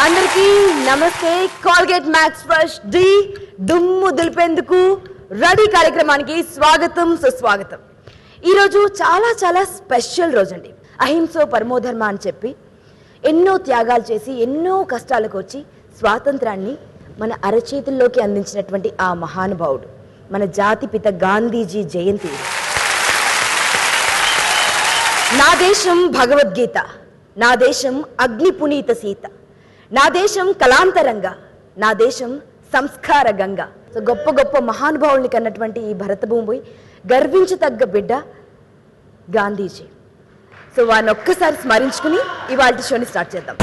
అందరికీ నమస్తే. Colgate max fresh D దుమ్ము దులిపేందుకు రెడీ కార్యక్రమానికి స్వాగతం సుస్వాగతం. ఈరోజు చాలా చాలా స్పెషల్ రోజు అండి. అహింసో పరమోధర్మ అని చెప్పి ఎన్నో త్యాగాలు చేసి ఎన్నో కష్టాలకు వచ్చి స్వాతంత్రాన్ని మన అరచేతుల్లోకి అందించినటువంటి ఆ మహానుభావుడు మన జాతిపిత గాంధీజీ జయంతి. నా దేశం భగవద్గీత, నా దేశం అగ్ని పునీత సీత, నా దేశం కళాంతరంగా, నా దేశం సంస్కార గంగ. సో గొప్ప గొప్ప మహానుభావుల్ని కన్నటువంటి ఈ భరత భూమి గర్వించదగ్గ బిడ్డ గాంధీజీ. సో వారిని ఒక్కసారి స్మరించుకుని ఇవాళ షోని స్టార్ట్ చేద్దాం.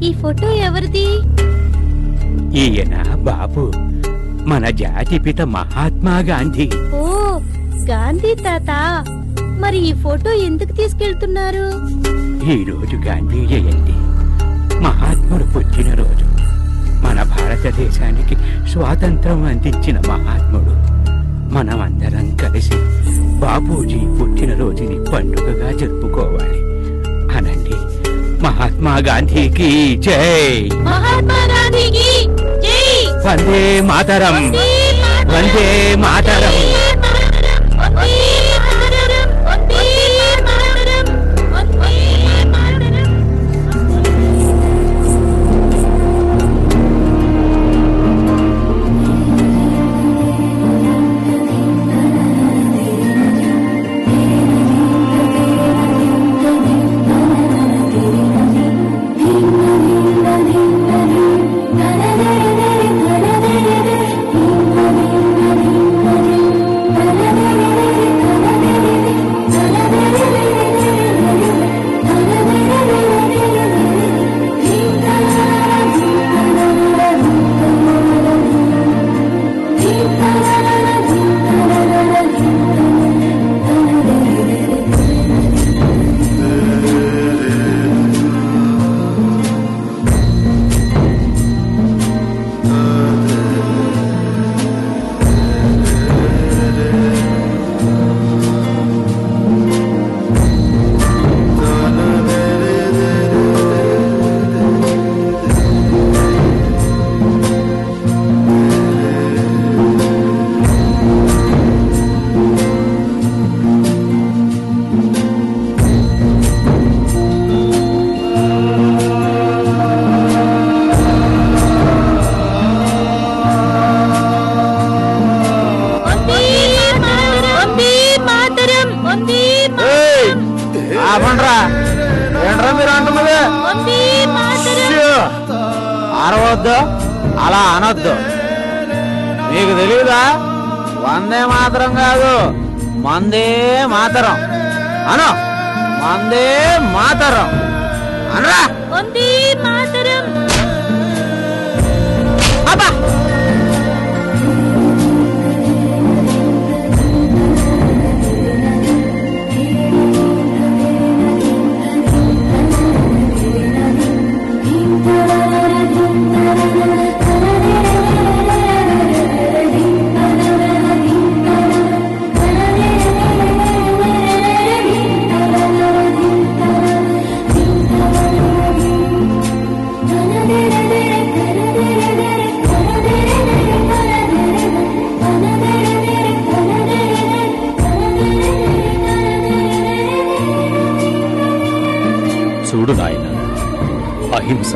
ఈ ఫోటో ఎవరిది? ఈయన బాబు, మన జాతిపిత మహాత్మా గాంధీ. ఓ గాంధీ తాత, మరి ఈ ఫోటో ఎందుకు తీసుకెళ్తున్నారు? ఈ రోజు గాంధీ జయంతి, మహాత్ముడు పుట్టినరోజు. మన భారతదేశానికి స్వాతంత్రం అందించిన మహాత్ముడు. మనమందరం కలిసి బాపూజీ పుట్టినరోజుని పండుగగా జరుపుకోవాలి. అనండి, మహాత్మా గాంధీకి జై. మహాత్మా గాంధీకి జై. వందే మాతరం, వందే మాతరం. అరవద్దు, అలా అనొద్దు. మీకు తెలియదా? వందే మాతరం కాదు, మందే మాతరం అను. మందే మాతరం అనరా. వందే మాతరం. అబ్బా, చూడు నాయన, అహింస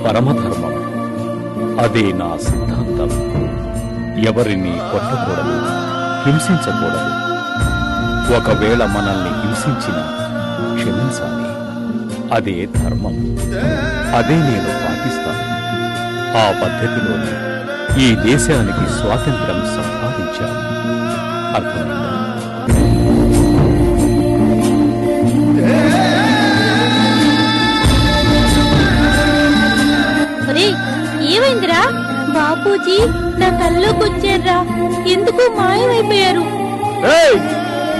పరమధర్మం. అదే నా సిద్ధాంతం. ఎవరిని కొట్టకూడదు, హింసించకూడదు. ఒకవేళ మనల్ని హింసించినా క్షమించాలి. అదే ధర్మం. అదే నేను పాటిస్తాను. ఆ పద్ధతిలోనే ఈ దేశానికి స్వాతంత్రం సంపాదించాం. అర్థమైందా? ఏమైందిరా? బాపూజీ నా కల్లోకి వచ్చారా? ఎందుకు మాయమైపోయారు?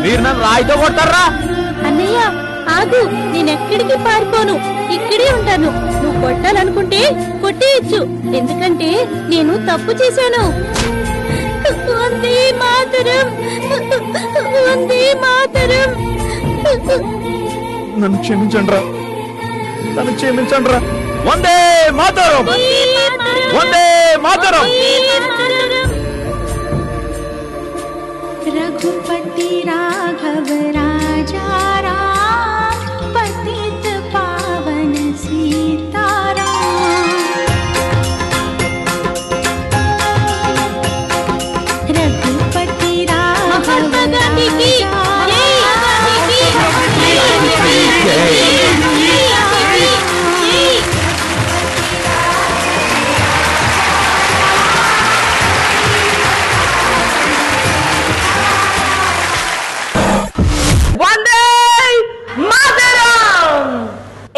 మీరు నన్ను రాయితో కొట్టారా? అన్నయ్య ఆగు, నేనెక్కడికి పారిపోను, ఇక్కడే ఉంటాను. నువ్వు కొట్టాలనుకుంటే కొట్టేయచ్చు, ఎందుకంటే నేను తప్పు చేశాను. వందే మాతరం, వందే మాతరం. నన్ను క్షమించండి రా. వందే మాతరం, వందే మాతరం. रघुपति राघव राजा राम, पतित पावन सीताराम। रघुपति राघव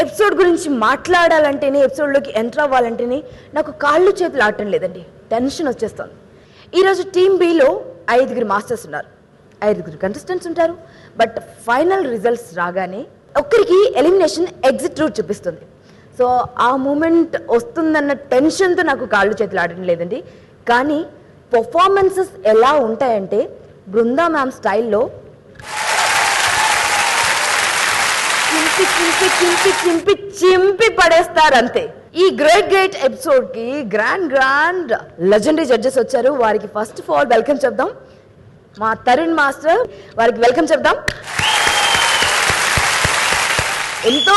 ఎపిసోడ్ గురించి మాట్లాడాలంటేనే, ఎపిసోడ్లోకి ఎంటర్ అవ్వాలంటేనే నాకు కాళ్ళు చేతులు ఆడటం లేదండి, టెన్షన్ వచ్చేస్తుంది. ఈరోజు టీమ్ బిలో 5 మాస్టర్స్ ఉన్నారు, 5 కంటెస్టెంట్స్ ఉంటారు. బట్ ఫైనల్ రిజల్ట్స్ రాగానే ఒక్కరికి ఎలిమినేషన్ ఎగ్జిట్ రూట్ చూపిస్తుంది. సో ఆ మూమెంట్ వస్తుందన్న టెన్షన్తో నాకు కాళ్ళు చేతులు ఆడటం లేదండి. కానీ పర్ఫార్మెన్సెస్ ఎలా ఉంటాయంటే బృందా మ్యామ్ స్టైల్లో చింపి పడేస్తారు అంతే. ఈ గ్రేట్ ఎపిసోడ్ కి గ్రాండ్ లెజెండరీ జడ్జెస్ వచ్చారు. వారికి ఫస్ట్ ఆఫ్ ఆల్ వెల్కమ్ చెప్దాం. మా తరుణ్ మాస్టర్, వారికి వెల్కమ్ చెప్దాం. ఎంతో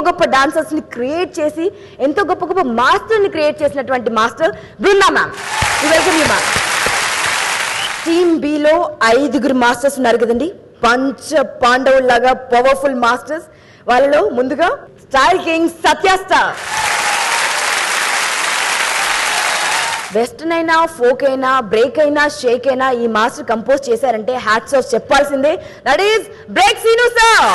గొప్ప డాన్సర్స్ ని క్రియేట్ చేసి, ఎంతో గొప్ప మాస్టర్ ని క్రియేట్ చేసినటువంటి master Brinda ma'am. Welcome you ma'am. Team below 5 masters ఉన్నారు కదండి, పంచ పాండవుల్లాగా పవర్ఫుల్ మాస్టర్స్. వాళ్ళలో ముందుగా style king Satya star. Western అయినా, ఫోక్ అయినా, బ్రేక్ అయినా, షేక్ అయినా ఈ మాస్టర్ కంపోజ్ చేశారంటే హ్యాట్స్ ఆఫ్ చెప్పాల్సిందే. That is break Seenu sir.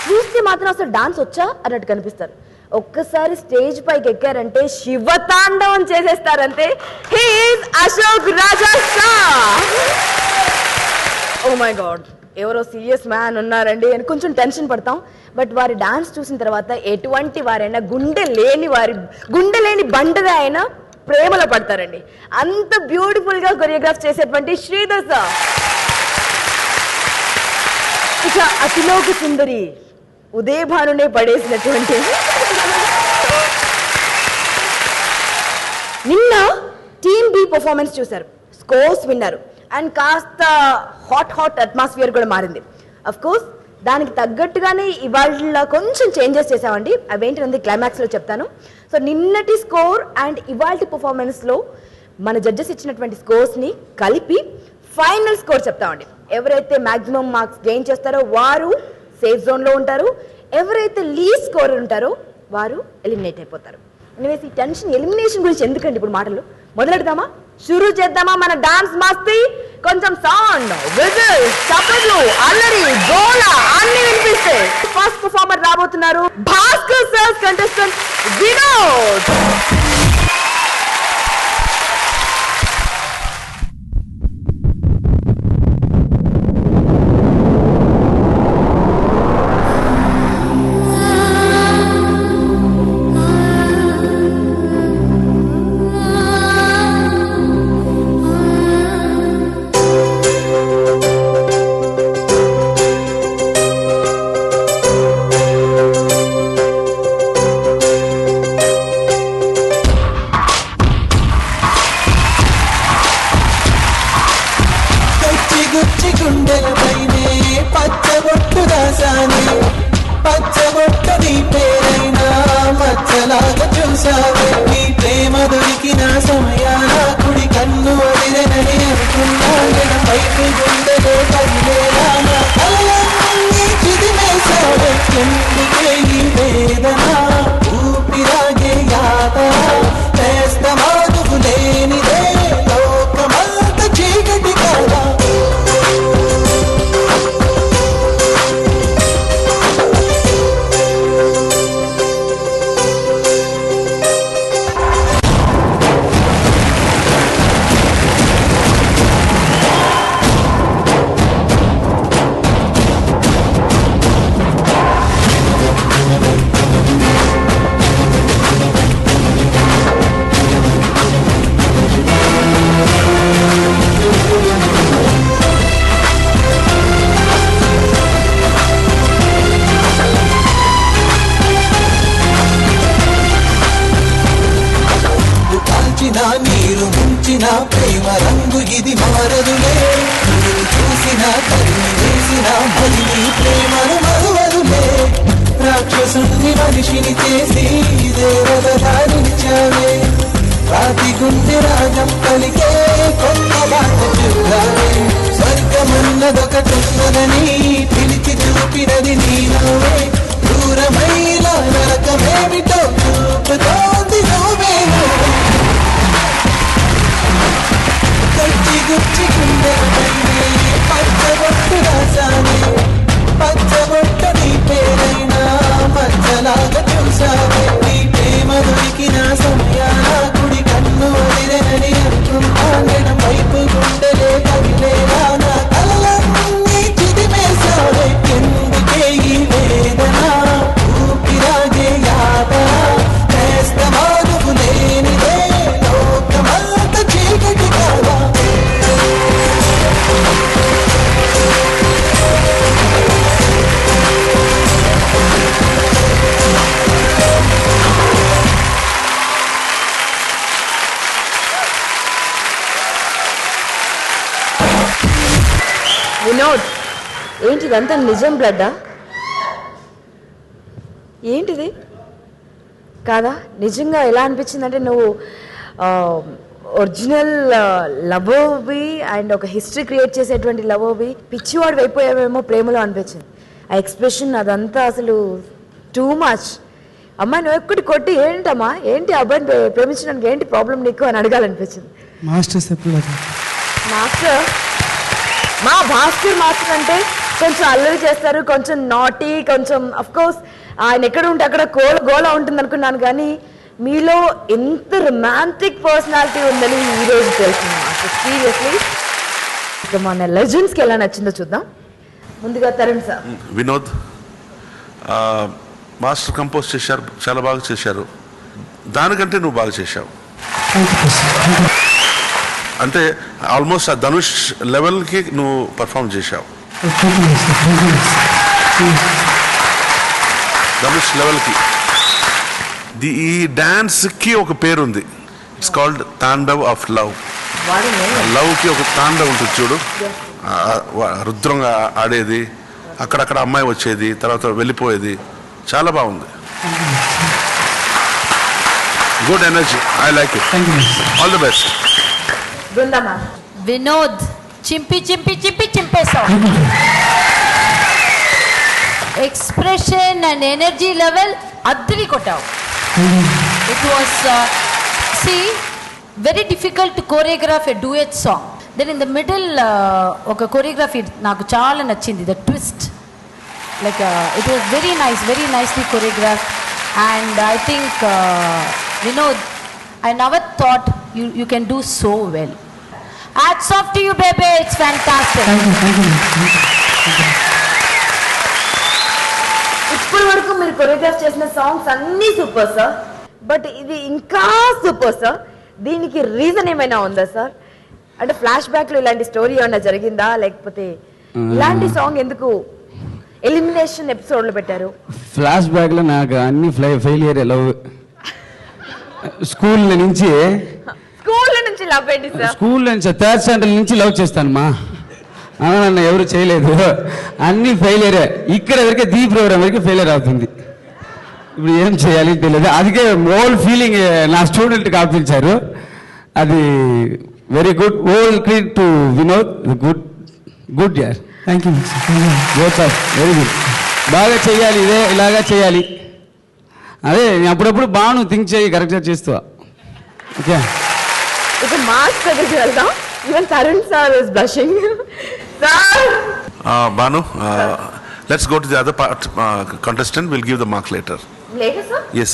చూస్తే మాత్రం అసలు డాన్స్ వచ్చా అన్నట్టు కనిపిస్తారు. ఒక్కసారి స్టేజ్ పైకి ఎక్కారంటే శివతాండవం చేసేస్తారంతే. He is Ashok Raja sir. Oh my god, ఎవరో సీరియస్ మ్యాన్ ఉన్నారండి అని కొంచెం టెన్షన్ పడతాం. బట్ వారి డాన్స్ చూసిన తర్వాత ఎటువంటి వారైనా, గుండె లేని బండగా అయినా ప్రేమలో పడతారండి. అంత బ్యూటిఫుల్ గా కొరియోగ్రాఫ్ చేసేటువంటి శ్రీధర్ సార్. ఇక అతిలోక సుందరి ఉదయభానునే పడేసినటువంటి నిన్న టీమ్ బి పర్ఫార్మెన్స్ చూశారు, స్కోర్స్ విన్నారు, అండ్ కాస్త హాట్ అట్మాస్ఫియర్ కూడా మారింది. అఫ్ కోర్స్ దానికి తగ్గట్టుగానే ఇవాళ కొంచెం చేంజెస్ చేసామండి. అవేంటంటే క్లైమాక్స్లో చెప్తాను. సో నిన్నటి స్కోర్ అండ్ ఇవాళ పర్ఫార్మెన్స్లో మన జడ్జెస్ ఇచ్చినటువంటి స్కోర్స్ని కలిపి ఫైనల్ స్కోర్ చెప్తామండి. ఎవరైతే మ్యాక్సిమం మార్క్స్ గెయిన్ చేస్తారో వారు సేఫ్ జోన్లో ఉంటారు, ఎవరైతే లీస్ట్ స్కోర్ ఉంటారో వారు ఎలిమినేట్ అయిపోతారు. ఎనీవేస్ ఈ టెన్షన్, ఎలిమినేషన్ గురించి ఎందుకండి ఇప్పుడు మాటలు, మొదలెడదామా? షురూ చేద్దామా మన డాన్స్ మస్తీ? కొంచెం సౌండ్, విజిల్, చప్పట్లు, అల్లరి, గోల అన్ని వినిపిస్తే ఫస్ట్ పర్ఫార్మర్ రాబోతున్నారు భాస్కర్ సర్స్ కంటెస్టెంట్ వినోద్. ఊపిరాగే కాచిన నీరు ముంచిన ప్రేమ రంగు ఇది మారదులే చూసిన తల్లి వేసిన బలి ప్రేమను మరువదులే రాక్షసుని మనిషిని చేసి దేవదారించావే రాతి గుండె రాగం పలికే కొత్త బాట చూడాలి స్వర్గమన్నదొకటున్నదని పిలిచి చూపినది నీలోవే దూరమైన నరకమేమిటో చూపుతోంది నువ్వే గచ్చి గుచ్చి గుండెపైనే పచ్చబొట్టు రాసానే పచ్చబొట్టు నీ పేరైనా మచ్చలాగా చూసావే నీ ప్రేమ దొరికిన సమయాన కుడి కన్ను వదిలేనని అనుకున్నాను వైపు గుండెలే కదిలేలా నా కలలన్నీ చిదిమేశావే ఎందుకే ఈ వేదన ఊపిరాగే యాదన నేస్తమానుకు లేనిదే లోకమంత చీకటి కావా వినోద్, ఏంటిదంతా నిజం బ్లడ్డా? ఏంటిది కాదా? నిజంగా ఎలా అనిపించిందంటే నువ్వు ఒరిజినల్ లవర్వి అండ్ ఒక హిస్టరీ క్రియేట్ చేసేటువంటి లవర్వి పిచ్చివాడు అయిపోయావేమో ప్రేమలో అనిపించింది. ఆ ఎక్స్ప్రెషన్ అదంతా అసలు టూ మచ్. అమ్మాయి నువ్వు ఎక్కడి కొట్టి ఏంటమ్మా ఏంటి అబ్బాయిని ప్రేమించడానికి ఏంటి ప్రాబ్లం నీకు అని అడగాలనిపించింది. మాస్టర్ మా భాస్కర్ మాస్టర్ అంటే కొంచెం అల్లరి చేస్తారు, కొంచెం నాటీ, కొంచెం అఫ్ కోర్స్ ఆయన ఎక్కడ ఉంటే అక్కడ గోల ఉంటుంది అనుకున్నాను, కానీ మీలో ఎంత రొమాంటిక్ పర్సనాలిటీ ఉందని ఈరోజు తెలిసింది మాస్టర్. సీరియస్లీ ఇక మన లెజెండ్స్కి ఎలా నచ్చిందో చూద్దాం. ముందుగా Tarun sir. Vinod master compose చేశారు, చాలా బాగా చేశారు. దానికంటే నువ్వు బాగా చేశావు. అంటే ఆల్మోస్ట్ ఆ ధనుష్ లెవెల్కి నువ్వు పర్ఫామ్ చేశావు. ధనుష్ లెవెల్కి. ఈ డాన్స్కి ఒక పేరుంది, it's called tandav of love. లవ్కి ఒక తాండవ్ ఉంటుంది చూడు, రుద్రంగా ఆడేది, అక్కడక్కడ అమ్మాయి వచ్చేది తర్వాత వెళ్ళిపోయేది, చాలా బాగుంది. Good energy, I like it. All the best. Vinod చింపి చింపి చింపి చింపేశావు. ఎక్స్ప్రెషన్ అండ్ ఎనర్జీ లెవెల్ అద్దరి కొట్టావు. It was very difficult to choreograph a duet song. Then in the middle ఒక కోరియోగ్రఫీ నాకు చాలా నచ్చింది, the twist. Like it was very nicely choreograph. And I think Vinod, I never thought you can do so well. Hats off to you, baby. It's fantastic. Thank you. ఇప్పటి వరకు మీరు choreograph చేసిన songs అన్నీ super sir, but ఇది ఇంకా super sir. దీనికి reason ఏమైనా ఉందా సార్? అంటే ఫ్లాష్ బ్యాక్ లో ఇలాంటి స్టోరీ ఏమైనా జరిగిందా, లేకపోతే ఇలాంటి సాంగ్ ఎందుకు ఎలిమినేషన్ ఎపిసోడ్ లో పెట్టారు? ఫ్లాష్ బ్యాక్ లో నాకు అన్ని ఫెయిలియర్. లవ్ స్కూల్ నుంచి లవ్ ఏంటి సార్? స్కూల్ నుంచి థర్డ్ స్టాండర్డ్ నుంచి లవ్ చేస్తాను మా నన్ను ఎవరు చేయలేదు, అన్ని ఫెయిలియరే. ఇక్కడ వరకే దీ ప్రోగ్రామ్ వరకు ఫెయిలియర్ అవుతుంది. ఇప్పుడు ఏం చేయాలి తెలియదు. అందుకే ఓల్ ఫీలింగ్ నా స్టూడెంట్ కాపించారు. అది very good. All credit to Vinod. Good యార్. Thank you. Very good. బాగా చేయాలి, ఇలాగా చేయాలి. అదే అప్పుడప్పుడు బాను థింక్ చేయి, కరెక్ట్గా చేస్తావా? ఓకే. ఇక మార్క్స్ దగ్గరికి వెళ్దాం. Even Tarun sir is blushing. Sir Banu, let's go to the other part. Contestant will give the mark later. Later, sir? Yes.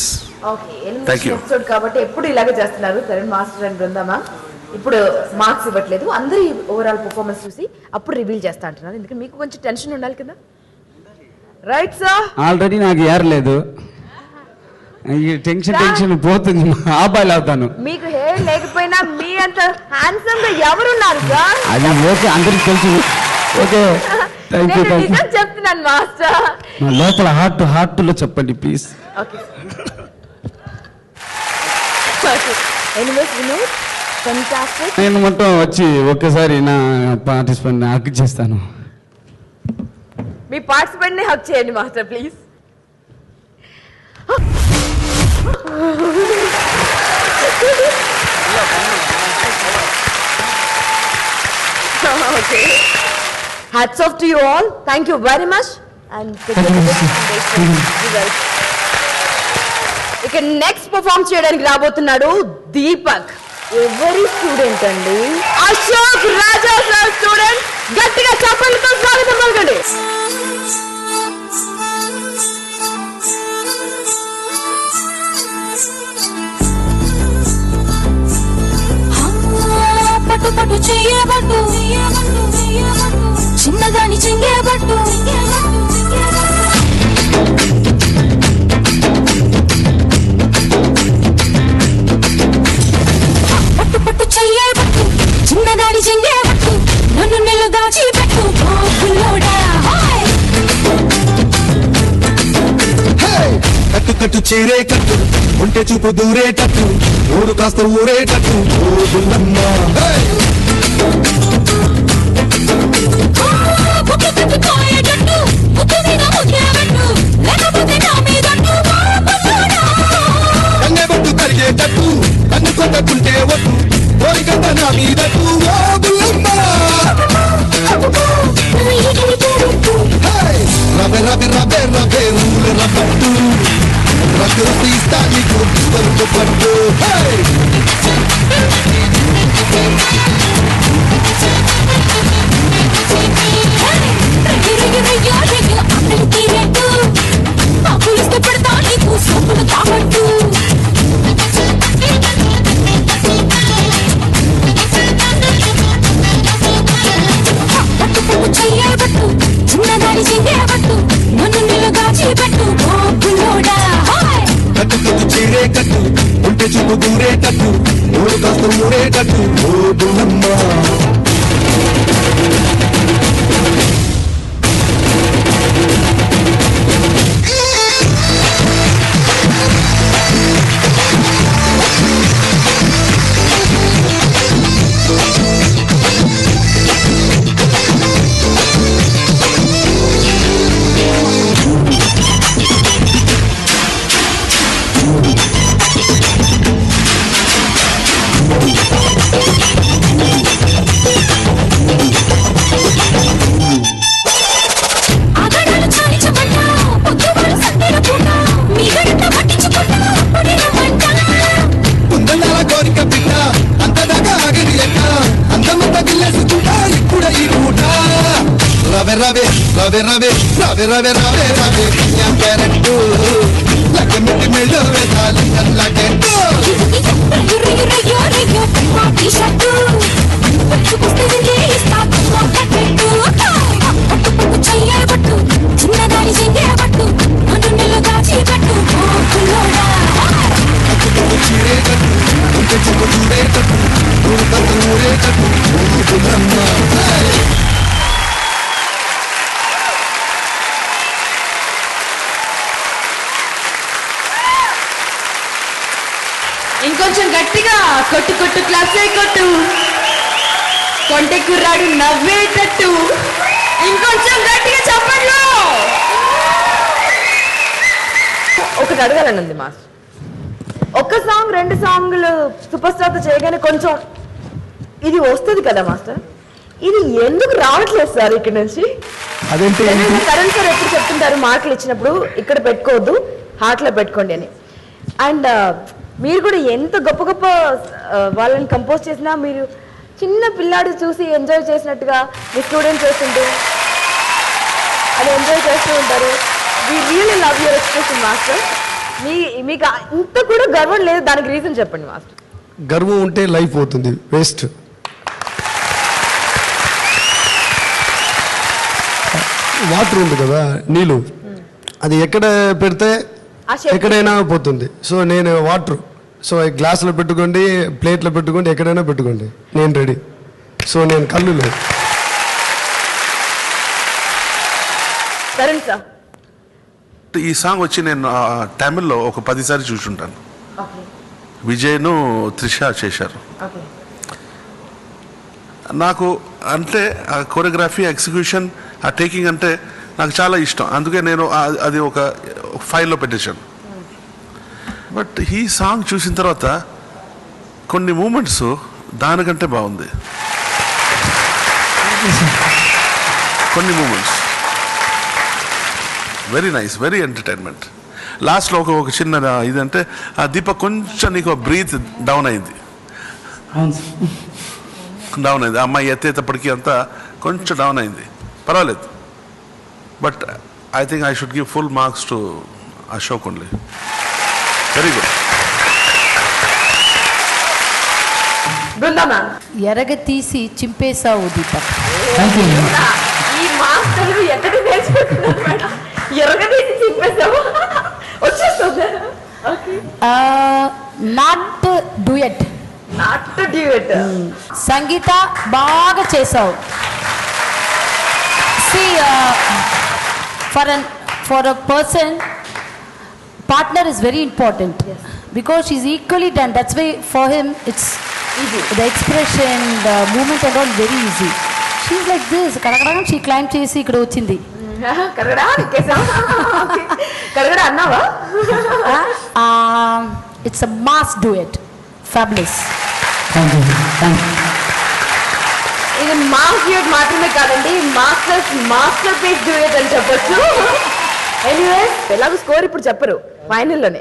Okay. Thank you. Episode కాబట్టి ఎప్పుడు ఇలాగే చేస్తున్నారు తరుణ్ మాస్టర్ అండ్ బృందమా. ఇప్పుడు మార్క్స్ ఇవ్వట్లేదు, అందరి ఓవరాల్ పర్ఫార్మెన్స్ చూసి అప్పుడు రివీల్ చేస్తా అంటున్నారు. ఎందుకంటే మీకు కొంచెం టెన్షన్ ఉండాలి కదా, రైట్ సార్? ఆల్రెడీ నాకు ఏరలేదు, టెన్షన్ పోతుంది, ఆబాయిలు అవుతాను. మీకు హెయిర్ లేకపోయినా మీ అంత హ్యాండ్సమ్ గా ఎవరున్నారు సార్? అది ఓకే, అందరికి తెలుసు. Okay, thank you. చెప్తున్నాను మాస్టర్, నా లోపల హార్ట్ లో చెప్పండి please. Okay. Anyways Vinod fantastic. నేను మొత్తం వచ్చి ఒక్కసారి నా పార్టిసిపెంట్ హక్ చేస్తాను. మీ పార్టిసిపెంట్ ని హక్ చేయండి master please. Okay. Hats off to you all. Thank you very much. And ఇక నెక్స్ట్ పర్ఫార్మ్ చేయడానికి రాబోతున్నాడు దీపక్. ఎవరి స్టూడెంట్ అండి? Ashok Raja sir student. గట్టిగా చప్పట్లతో స్వాగతం పలకండి. పట్టు పట్టు చేయబట్టు చిన్నదాని చెంగేబట్టు పట్టు పట్టు చేయబట్టు చిన్నదాని చెంగేబట్టు నన్ను నెల్లు దాచి పెట్టు కట్టు కట్టు చేరే కట్టు ఉంటే చూపు దూరేటట్టు ఊరు కాస్త ఊరేటట్టు కన్నెబట్టు కరిగేటట్టు కన్ను కొట్టకుంటే వద్దు కోరికంత నా మీదట్టు రబె రబె రబె రబె ఊరు రబట్టు రగ్గు తీస్తా నీకు వరకు పట్టు పెడతా నీకు సొప్పులు కాబట్టు పట్టు పట్టు చెయ్యబట్టు చిన్నదాని చెయ్యబట్టు నన్ను నిలుగాచి పెట్టు కట్టు కట్టు చేరే కట్టు ఉంటే చూపు దూరేటట్టు ఊరు కాస్త ఊరేటట్టు ఓ బుల్లమ్మ రవే రవే రవే రవే రవే రవే రవే కన్యాం క్యారెట్టు లగ్గ మిట్టి మెళ్ళో వేసాలి అల్లకెట్టు చిన్నదాని చెయ్యబట్టు నన్ను నిలుగాచి పెట్టు చీరేటట్టు ఉంటే చూపు చూడేటట్టు ఊరు కథ ఊరేటట్టు ఇంకొంచెం గట్టిగా కొట్టు కొట్టు క్లాసే కొట్టు కొంటె కుర్రాడు నవ్వేటట్టు ఇంకొంచెం గట్టిగా చెప్పండి. ఒకటి అడగాలనుంది మాస్టర్. ఒక్క సాంగ్ రెండు సాంగ్లు సూపర్ స్టార్ తో చేయగానే కొంచెం ఇది వస్తుంది కదా మాస్టర్, ఇది ఎందుకు రావట్లేదు సార్ ఇక్కడ నుంచి? అదేంటి? కరణ్ సార్ ఎప్పుడు చెప్తుంటారు మాటలు ఇచ్చినప్పుడు ఇక్కడ పెట్టుకోవద్దు హార్ట్ లో పెట్టుకోండి అని. అండ్ మీరు కూడా ఎంత గొప్ప గొప్ప వాళ్ళని కంపోజ్ చేసినా మీరు చిన్న పిల్లాడు చూసి ఎంజాయ్ చేసినట్టుగా మీ స్టూడెంట్స్ చేస్తుంటే అది ఎంజాయ్ చేస్తూ ఉంటారు. We really love your expression master. మీకు ఇంత కూడా గర్వం లేదు, దానికి రీజన్ చెప్పండి మాస్టర్. గర్వం ఉంటే లైఫ్ అవుతుంది వేస్ట్. వాటర్ ఉంది కదా నీళ్ళు, అది ఎక్కడ పెడితే ఎక్కడైనా పోతుంది. సో నేను వాటర్, సో గ్లాసులో పెట్టుకోండి ప్లేట్లో పెట్టుకోండి ఎక్కడైనా పెట్టుకోండి, నేను రెడీ. సో నేను కళ్ళు లేదు. ఈ సాంగ్ వచ్చి నేను తమిళ్లో ఒక 10 సార్లు చూసుంటాను. విజయ్ను త్రిష చేశారు. నాకు అంటే ఆ కొరియోగ్రఫీ, ఎగ్జిక్యూషన్, ఆ టేకింగ్ అంటే నాకు చాలా ఇష్టం. అందుకే నేను అది ఒక ఫైల్లో పెట్టేశాను. బట్ ఈ సాంగ్ చూసిన తర్వాత కొన్ని మూమెంట్స్ దానికంటే బాగుంది. కొన్ని moments very nice, very entertainment. లాస్ట్లో ఒక చిన్న ఇదంటే ఆ దీపక్ కొంచెం నీకు బ్రీత్ డౌన్ అయింది. అమ్మాయి ఎత్తేటప్పటికీ అంతా కొంచెం డౌన్ అయింది, పర్వాలేదు. But I think I should give full marks to Ashok only. Very good. ఎరగ తీసి చింపేశావు దీపక్. ఈ మాస్టర్ ఎక్కడ నేర్చుకుంటున్నారు? ఎరగ తీసి చింపేశావు వచ్చేస్తుంది. Not duet. Not duet. Sangeetha బాగా చేసావు. See, for a person, partner is very important. Yes. Because she's equally done. That's why for him it's easy. The expression, the movement and all very easy. She's like this. Kadagada she climbed chesi ikkada ochindi. Kadagada nikesa. Kadagada annava? It's a mass duet. Fabulous. Thank you. ఇది mass duet మాత్రమే కాదండి, master piece duet అని చెప్పొచ్చు. Anyways ఎలాగో score ఇప్పుడు చెప్పరు, ఫైనల్లోనే.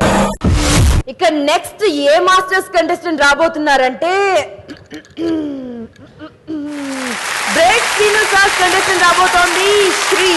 ఇక నెక్స్ట్ ఏ మాస్టర్స్ కంటెస్టెంట్ రాబోతున్నారంటే బ్రేక్ శ్రీను సార్ కంటెస్టెంట్ రాబోతోంది శ్రీ.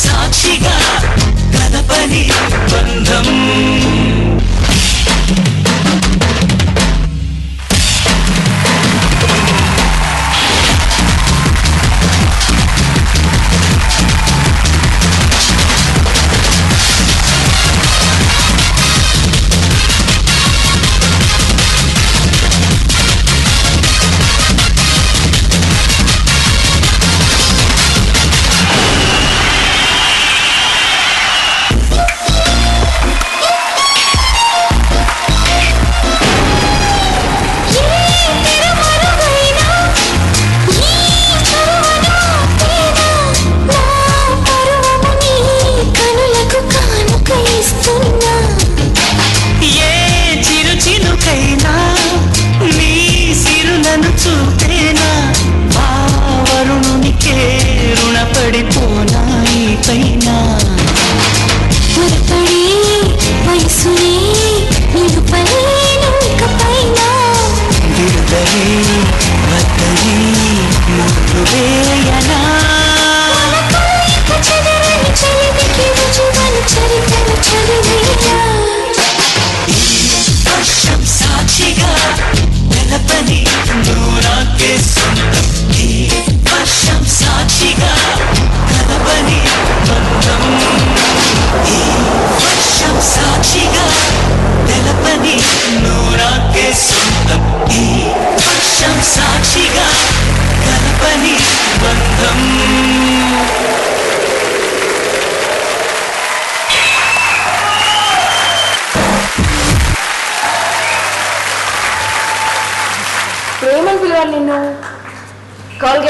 సాక్షిగా కలపని బంధం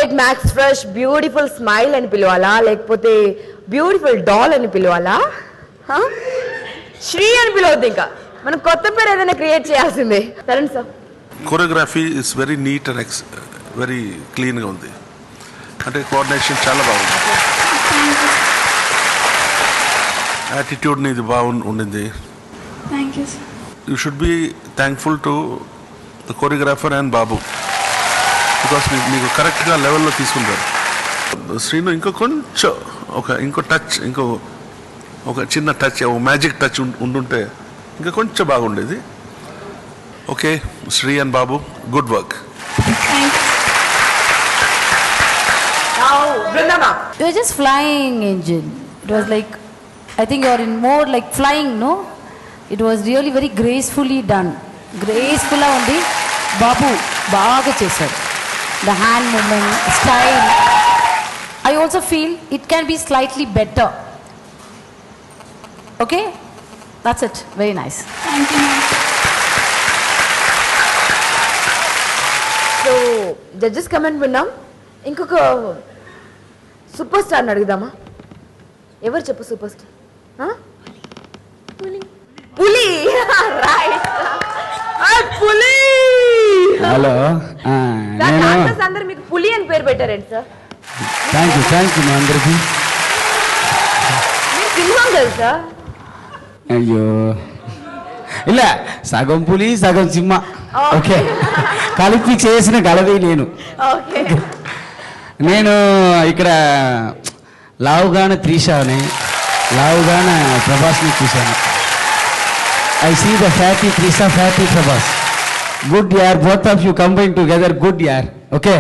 Colgate max fresh beautiful smile అని పిలవాలా, లేకపోతే బ్యూటిఫుల్ డాల్ అని పిలవాలా, శ్రీ అని పిలవద్దు, ఇంకా మనం కొత్త పేరు ఏదైనా క్రియేట్ చేయాల్సిందే. Tarun sir, choreography is very neat and very క్లీన్గా ఉంది, అంటే కోఆర్డినేషన్ చాలా బాగుంది, యాటిట్యూడ్ ఇది ఉండింది. You should be thankful to the choreographer and Babu, because మీకు కరెక్ట్గా లెవెల్లో తీసుకుంటారు. శ్రీను ఇంకో కొంచెం ఇంకో టచ్, ఒక చిన్న టచ్, ఒక మ్యాజిక్ టచ్ ఉండుంటే ఇంకా కొంచెం బాగుండేది. Okay, Shri and Babu, good work. You're just flying, Angel. It was like, I think you're in more like flying, no? It was really very gracefully done. Gracefully undi. Babu baga chesaru. The hand movement, style. I also feel it can be slightly better. Okay? That's it. Very nice. Thank you. So judges comment విన్నాం. ఇంకొక super స్టార్ని అడుగుదామా? ఎవరు చెప్పు super star? పులి. Right, పులి. Hello, అందరు మీకు పులి అని పేరు పెట్టారండి సార్? థ్యాంక్ యూ మా అందరికి. మీరు సింహం తెలుసా? అయ్యో, ఇలా సగం పులి సగం సింహ. ఓకే, కలిపి చేసిన గలవి నేను ఇక్కడ లావుగాన త్రిషాని, లావుగాన ప్రభాస్ని చూశాను. I see the fatty Trisha, fatty Prabhas. Good యార్, both of you combine together, good యార్. Okay,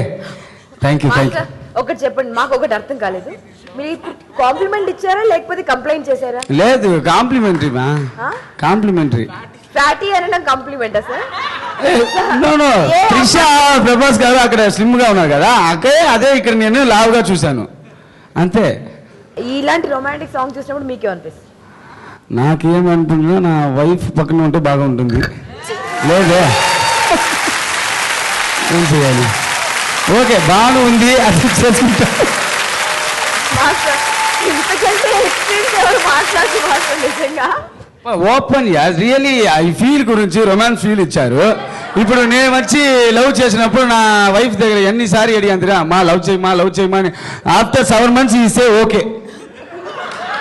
thank you. ఒకటి చెప్పండి, మాకు ఒకటి అర్థం కాలేదు. మీరు కాంప్లిమెంట్ ఇచ్చారా లేకపోతే కంప్లైంట్ చేశారా? లేదు, కాంప్లిమెంటరీ మా, కాంప్లిమెంటరీ. ఫ్యాటీ అనడం కాంప్లిమెంటా సార్? నో, త్రిషా ప్రభాస్ గారు అక్కడ స్లిమ్ గా ఉన్నారు కదా, అదే ఇక్కడ నేను లావుగా చూశాను, అంతే. ఇలాంటి రొమాంటిక్ సాంగ్ చూసినప్పుడు మీకేమనిపిస్తుంది? నాకేమనుకుంటున్నా, నా వైఫ్ పక్కన ఉంటే బాగా ఉంటుంది. లేదే, ఏం చేయాలి? ఓకే, బాగా ఉంది, అది చేసుకుంటా. Open yeah, really I feel గురించి రొమాన్స్ ఫీల్ ఇచ్చారు. ఇప్పుడు నేను వచ్చి లవ్ చేసినప్పుడు నా వైఫ్ దగ్గర ఎన్నిసారి అడిగాను, మా లవ్ చేయమా అని. ఆఫ్టర్ 7 months ఇస్తే ఓకే,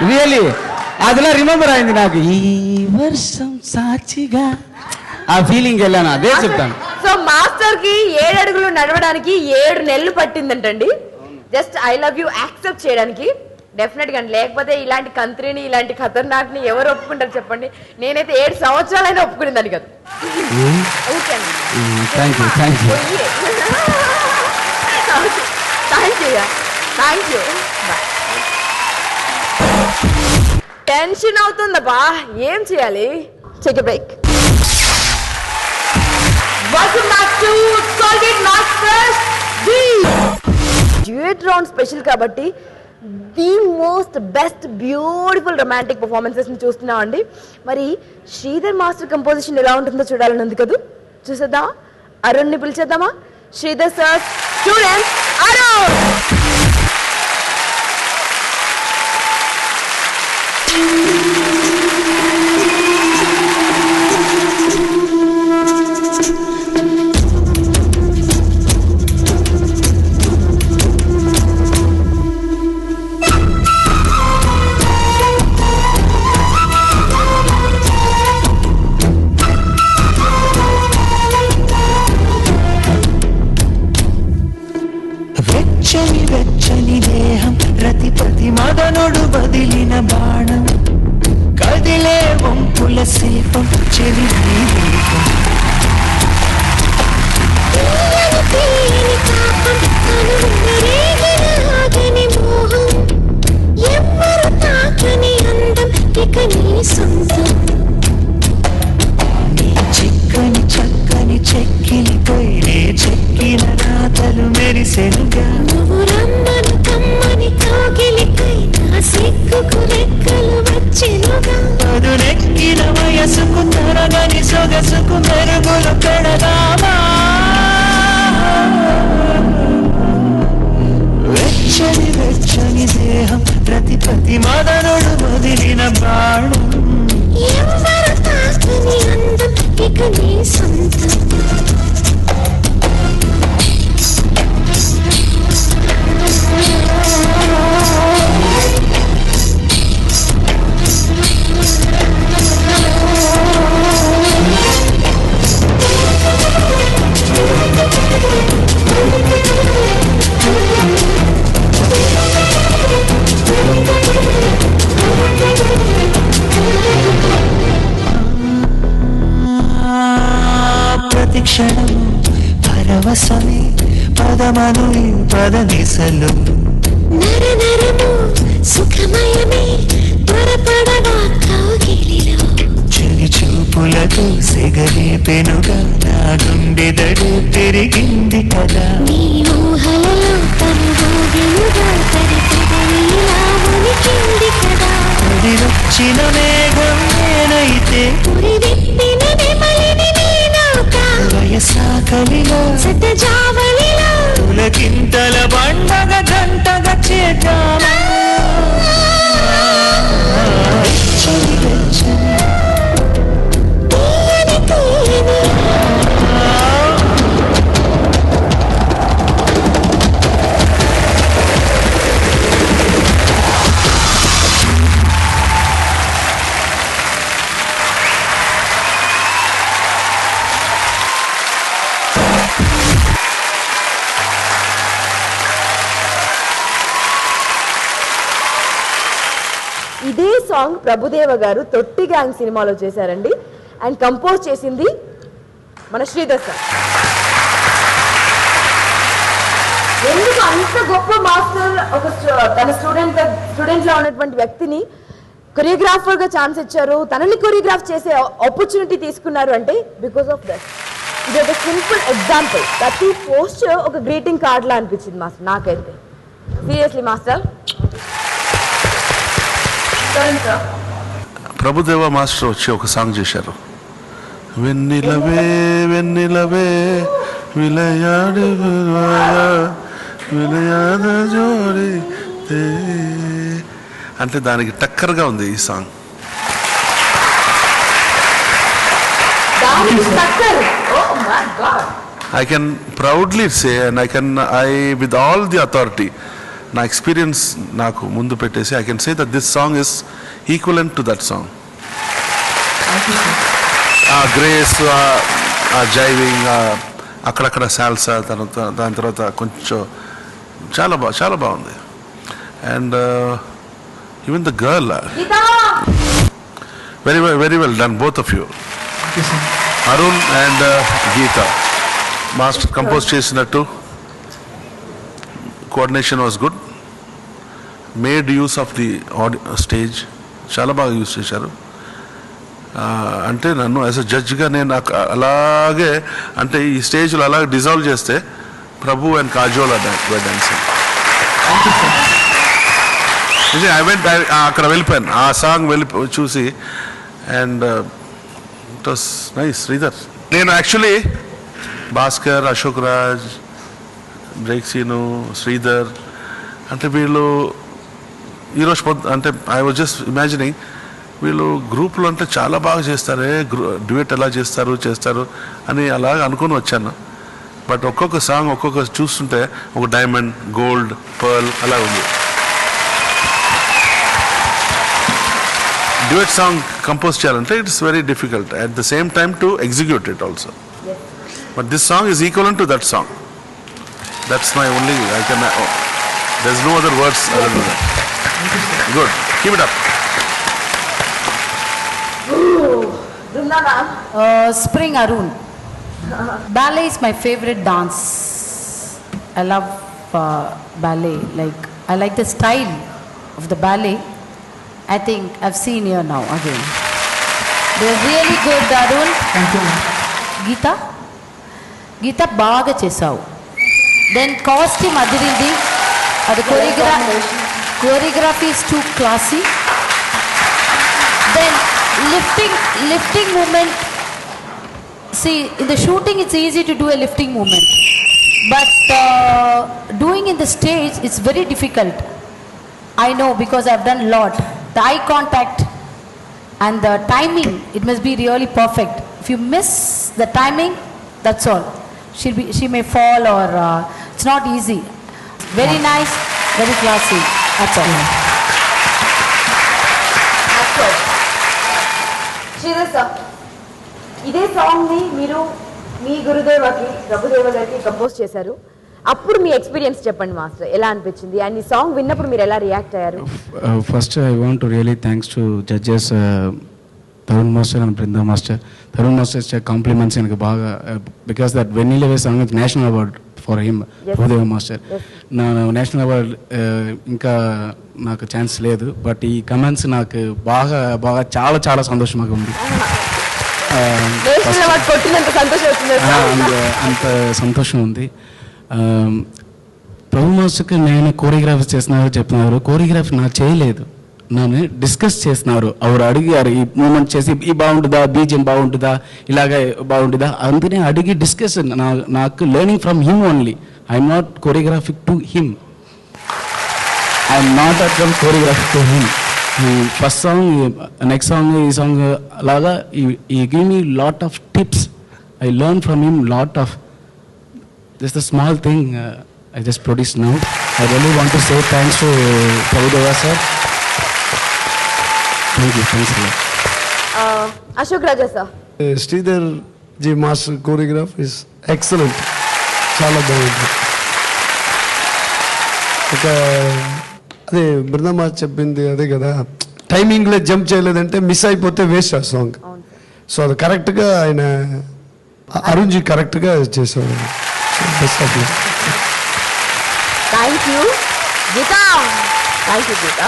రియలీ అదిలా రిమెంబర్ అయింది నాకు. ఈ వర్షం సాక్షిగా ఆ ఫీలింగ్ వెళ్ళాను, అదే చెప్తాను. సో మాస్టర్ కి 7 అడుగులు నడవడానికి 7 నెలలు పట్టిందంటండి, just I love you accept చేయడానికి. డెఫినెట్ గా, లేకపోతే ఇలాంటి కంత్రిని, ఇలాంటి ఖతర్నాక్ ని ఎవరు ఒప్పుకుంటారు చెప్పండి? నేనైతే 7 సంవత్సరాలైనా ఒప్పుకునేదాన్ని కదా. టెన్షన్ అవుతుందబ్బా, ఏం చేయాలి? Check break. Duet round special కాబట్టి the most best beautiful romantic performances ని చూస్తున్నాం అండి. మరి శ్రీధర్ మాస్టర్ కంపోజిషన్ ఎలా ఉంటుందో చూడాలని ఉంది కదా, చూసేద్దామా? అరుణ్ ని పిలిచేద్దామా? Sridhar sir student Arun. వెచ్చని దేహం రతిపతి మదనుడు బదిలిన బాణం కదిలే వంపుల శిల్పం చెవి చిక్కని చక్కని చెక్కిలిపై చెక్కిన రాతలు మెరిసెనుగా నువ్వు రమ్మను కమ్మని కోగిలికై నా సిగ్గుకు రెక్కలు వచ్చెనుగా అదునెక్కిన వయసుకు తరగని సొగసుకు మెరుగులు పెడదామా రతిపతి మదనుడు వదిలిన బాణం ఎవరు తాకని అందం ఇక నీ సొంతం ప్రతిక్షణము పరవశమే పదమను పదనిసలు నరనరము సుఖమయమే త్వరపడవా కౌగిలిలో చెలి చూపులకు సెగలే పెనుగా నా గుండెదడు తిరిగింది కదా నీ ఊహలలో తనుగోగిలుగా తరిపెదనిలా ఉనికింది కదా వచ్చిన మేఘం నేనైతే ఉరిదిప్పిన నెమలిని నేనవుతా వయసాకలిలో సతజావలిలో పులకింతల పండగ గంటగా చేద్దామా వెచ్చని వెచ్చని తీయని తీయని ఇదే సాంగ్ ప్రభుదేవ గారు తొట్టి గ్యాంగ్ సినిమాలో చేశారండి అండ్ కంపోజ్ చేసింది మన శ్రీధర్ సార్. ఎందుకు అంత గొప్ప మాస్టర్ ఒక తన స్టూడెంట్ లో ఉన్నటువంటి వ్యక్తిని కొరియోగ్రాఫర్ గా ఛాన్స్ ఇచ్చారు, తనని కొరియోగ్రాఫ్ చేసే ఆపర్చునిటీ తీసుకున్నారు అంటే బికాస్ ఆఫ్ దట్. ఇది ఒక సింపుల్ ఎగ్జాంపుల్. ప్రతి పోస్ట్ ఒక గ్రీటింగ్ కార్డ్ లా అనిపించింది మాస్టర్ నాకైతే. Seriously master. ప్రభుదేవ మాస్టర్ వచ్చి ఒక సాంగ్ చేశారు, వెన్నెలవే వెన్నెలవే విలయాడు విలయాద జోడి అంటే దానికి టక్కర్గా ఉంది ఈ song. I can proudly say and I with all the authority నా ఎక్స్పీరియన్స్ నాకు ముందు పెట్టేసి I can say that this song is equivalent to that song. ఆ గ్రేస్, ఆ జైవింగ్, అక్కడక్కడ సాల్సా, దాని తర్వాత కొంచెం చాలా బాగుంది. And even the girl very well done both of you. Arun and Geetha master compose చేసినట్టు coordination was good. Made use of the stage, చాలా బాగా యూస్ చేశారు. అంటే నన్ను యాజ్ అ జడ్జ్గా నేను అలాగే అంటే ఈ స్టేజ్లో అలాగే డిజాల్వ్ చేస్తే ప్రభు అండ్ కాజోల్ డాన్సింగ్. అక్కడ వెళ్ళిపోయాను, ఆ సాంగ్ చూసి and it was nice. Sridhar, నేను యాక్చువల్లీ భాస్కర్, అశోక్ రాజ్, బ్రేక్సీను, శ్రీధర్ అంటే వీళ్ళు ఈరోజు అంటే ఐ వాజ్ జస్ట్ ఇమాజినింగ్ వీళ్ళు గ్రూప్లో అంటే చాలా బాగా చేస్తారే, డ్యూయట్ ఎలా చేస్తారు అని అలాగ అనుకుని వచ్చాను. బట్ ఒక్కొక్క సాంగ్ ఒక్కొక్క చూస్తుంటే ఒక డైమండ్, గోల్డ్, పర్ల్ అలా ఉంది. డ్యూయట్ సాంగ్ కంపోజ్ చేయాలంటే it's very difficult at the same time to execute it also. But this song is equivalent to that song. That's my only, there's no other words other than that. Good, keep it up. Spring Arun. Ballet is my favorite dance. I love ballet. I like the style of the ballet. I think I've seen here now again. They're really good, Arun. Thank you. Geeta baga chesavu. Then costume adirindi, the choreography is too classy. Then lifting movement. See, in the shooting it's easy to do a lifting movement, but doing in the stage it's very difficult. I know because I've done a lot. The eye contact and the timing, it must be really perfect. If you miss the timing, that's all. She may fall or it's not easy. Very nice, very classy. That's all. Sridhar sir, ఇదే సాంగ్ని మీరు మీ గురుదేవకి ప్రభుదేవ గారికి compose చేశారు. అప్పుడు మీ experience చెప్పండి master, ఎలా అనిపించింది and ఈ సాంగ్ విన్నప్పుడు మీరు ఎలా రియాక్ట్ అయ్యారు? First I want to really thanks to judges Tarun master and Brinda master. Tarun master ఇచ్చే కాంప్లిమెంట్స్ எனக்கு బాగా, because that Vennilave song with national award for him, Prabhudeva master. నా నేషనల్ అవార్డ్ ఇంకా నాకు ఛాన్స్ లేదు, బట్ ఈ కమెంట్స్ నాకు బాగా బాగా చాలా చాలా సంతోషంగా ఉంది. అంత సంతోషం ఉంది. ప్రభు మాస్టర్కి నేను కోరియోగ్రఫీ చేస్తున్నారు చెప్తున్నారు, కోరియోగ్రఫీ నా చేయలేదు, నన్ను డిస్కస్ చేస్తున్నారు. ಅವರು అడిగారు ఈ మూమెంట్ చేసి ఈ బాగుంటుందా, బీజియం బాగుంటుందా, ఇలాగే బాగుంటుందా, అందుకనే అడిగి డిస్కస్. నాకు learning from him only. I'm not choreographic to him, I'm not from choreographic to him. First song, next song, ఈ సాంగ్ లాగా ఈ give me lot of tips. I learn from him lot of. Just a small thing I just produced now. I really want to say thanks to Prabhudeva sir. Thank you, thanks a lot. Ashok Raja sir. Sridhar ji master choreograph is excellent. చాలా బాగుంది. ఒక అదే బృందమా చెప్పింది అదే కదా, టైమింగ్లో jump చేయలేదంటే miss అయిపోతే వేస్ట్ ఆ సాంగ్. సో అది కరెక్ట్గా ఆయన అరుణ్జీ కరెక్ట్గా చేశారు. Thank you Geeta. Thank you Geeta.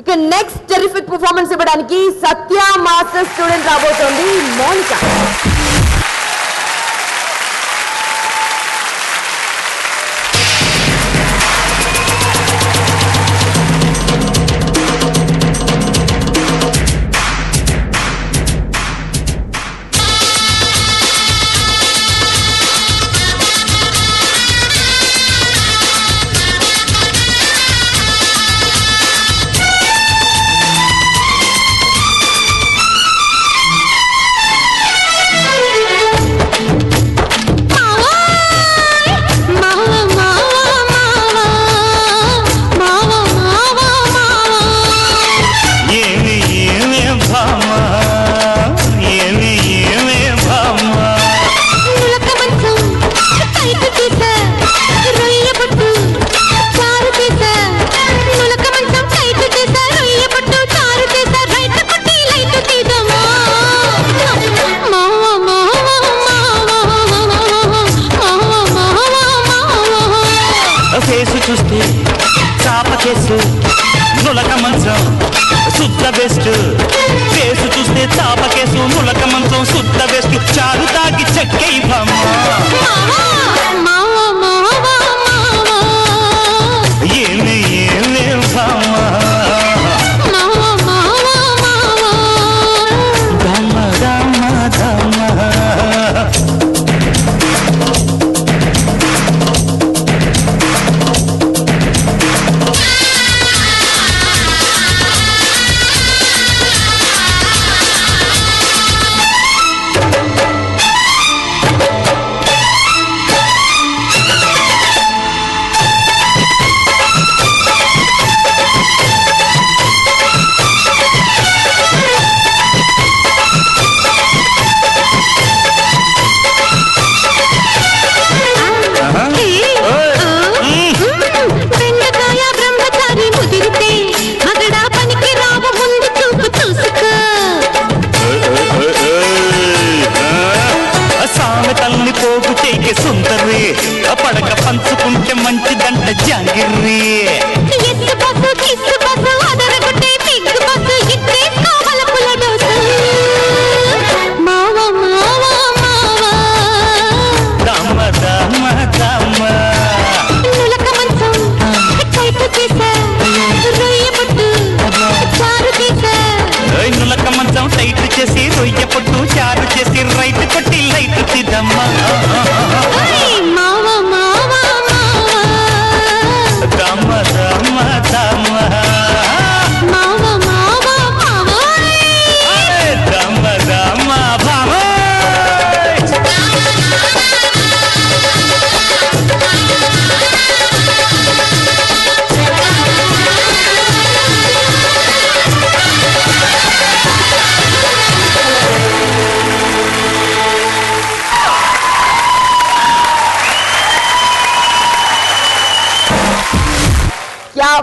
ఇక నెక్స్ట్ టెరిఫిక్ పర్ఫార్మెన్స్ ఇవ్వడానికి సత్య మాస్టర్ స్టూడెంట్ రాబోతోంది మోనికా.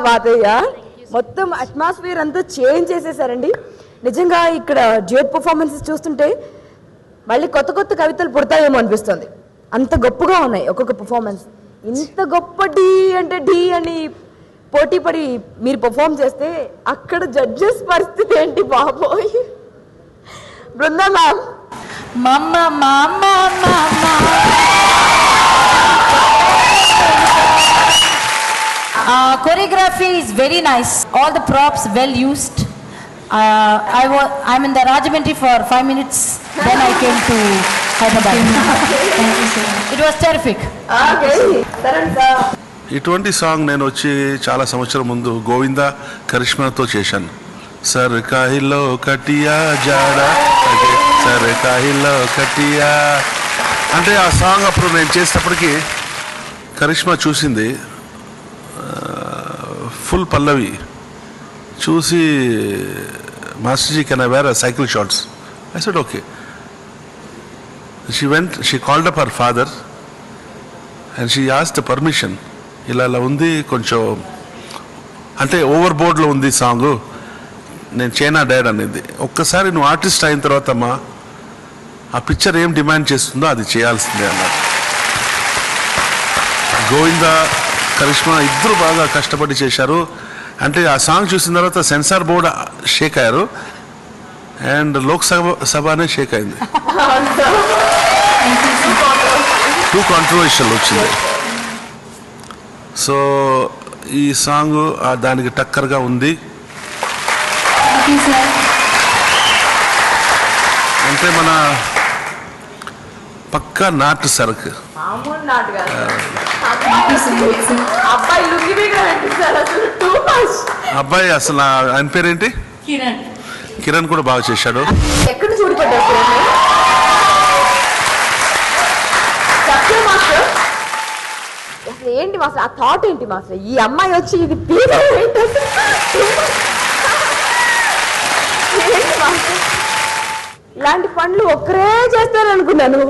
వాతయ్య మొత్తం అట్మాస్ఫియర్ అంతా చేంజ్ చేసేసారండి. నిజంగా ఇక్కడ డ్యూయట్ పర్ఫార్మెన్సెస్ చూస్తుంటే మళ్ళీ కొత్త కొత్త కవితలు పుడతాయేమో అనిపిస్తుంది. అంత గొప్పగా ఉన్నాయి ఒక్కొక్క పర్ఫార్మెన్స్. ఇంత గొప్ప డి అంటే డి అని పోటీ పడి మీరు పర్ఫార్మ్ చేస్తే అక్కడ జడ్జెస్ పరిస్థితి ఏంటి బాబోయ్. Brinda ma'am. Choreography is very nice. All the props well used. I'm in the Rajahmundry for 5 minutes. Then I came to Hyderabad. It was terrific. ఇటువంటి సాంగ్ నేను వచ్చి చాలా సంవత్సరం ముందు గోవిందా కరిష్మాతో చేశాను. సర్ కాహిలో కటియా జాడా సర్ కాహిలో కటియా అంటే ఆ సాంగ్ అప్పుడు నేను చేసేటప్పటికి కరిష్మా చూసింది ఫుల్ పల్లవి చూసి master ji can I wear cycle shorts. I said okay. She called up her father and she asked permission. ఇలా ఉంది కొంచెం అంటే ఓవర్ బోర్డ్లో ఉంది సాంగ్, నేను చైనా డాడ్ అనేది. ఒక్కసారి నువ్వు ఆర్టిస్ట్ అయిన తర్వాత అమ్మా ఆ పిక్చర్ ఏం డిమాండ్ చేస్తుందో అది చేయాల్సిందే అన్నారు. గోవిందా కరిష్మా ఇద్దరు బాగా కష్టపడి చేశారు. అంటే ఆ సాంగ్ చూసిన తర్వాత సెన్సార్ బోర్డ్ షేక్ అయ్యారు అండ్ లోక్సభనే షేక్ అయింది. టూ కాంట్రవర్షియల్ వచ్చింది. సో ఈ సాంగ్ దానికి టక్కర్గా ఉంది. అంటే మన పక్కా నాటు సరుకు. అబ్బాయి అసలు ఆయన పేరేంటి? కిరణ్ కూడా బాగా చేశాడు. ఎక్కడ చూడపడ్డారు అసలు ఏంటి మాస్టర్ ఆ థాట్ ఏంటి మాస్టర్? ఈ అమ్మాయి వచ్చి ఇది ఇలాంటి పనులు ఒక్కరే చేస్తారనుకున్నాను.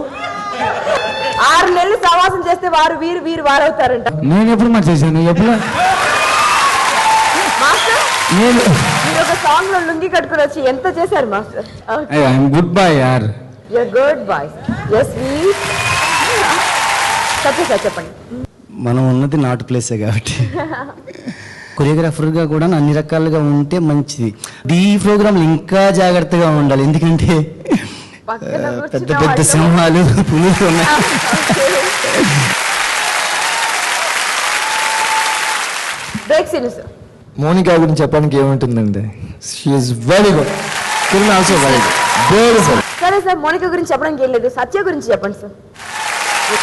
6 నెలలు సవాసం చేస్తే వారు వీరు వీరు వారవుతారంట. నేను ఎప్పుడు మరి చేశాను? ఎప్పుడు మాస్టర్ మీరు ఒక సాంగ్ లో లుంగి కట్టుకుని వచ్చి ఎంత చేశారు మాస్టర్? గుడ్ బాయ్ యార్. Your good boy. Yes sir చెప్పండి. మనం ఉన్నది నాటు ప్లేసే కాబట్టి కొరియోగ్రాఫర్గా కూడా అన్ని రకాలుగా ఉంటే మంచిది. ఈ ప్రోగ్రాంలు ఇంకా జాగ్రత్తగా ఉండాలి, ఎందుకంటే పెద్ద పెద్ద సింహాలు పులులు ఉన్నాయి. మోనికా గురించి చెప్పడానికి ఏముంటుందండి, she is very good. Kiran also very good. సరే సార్, మోనికా గురించి చెప్పడానికి ఏం లేదు, సత్య గురించి చెప్పండి సార్.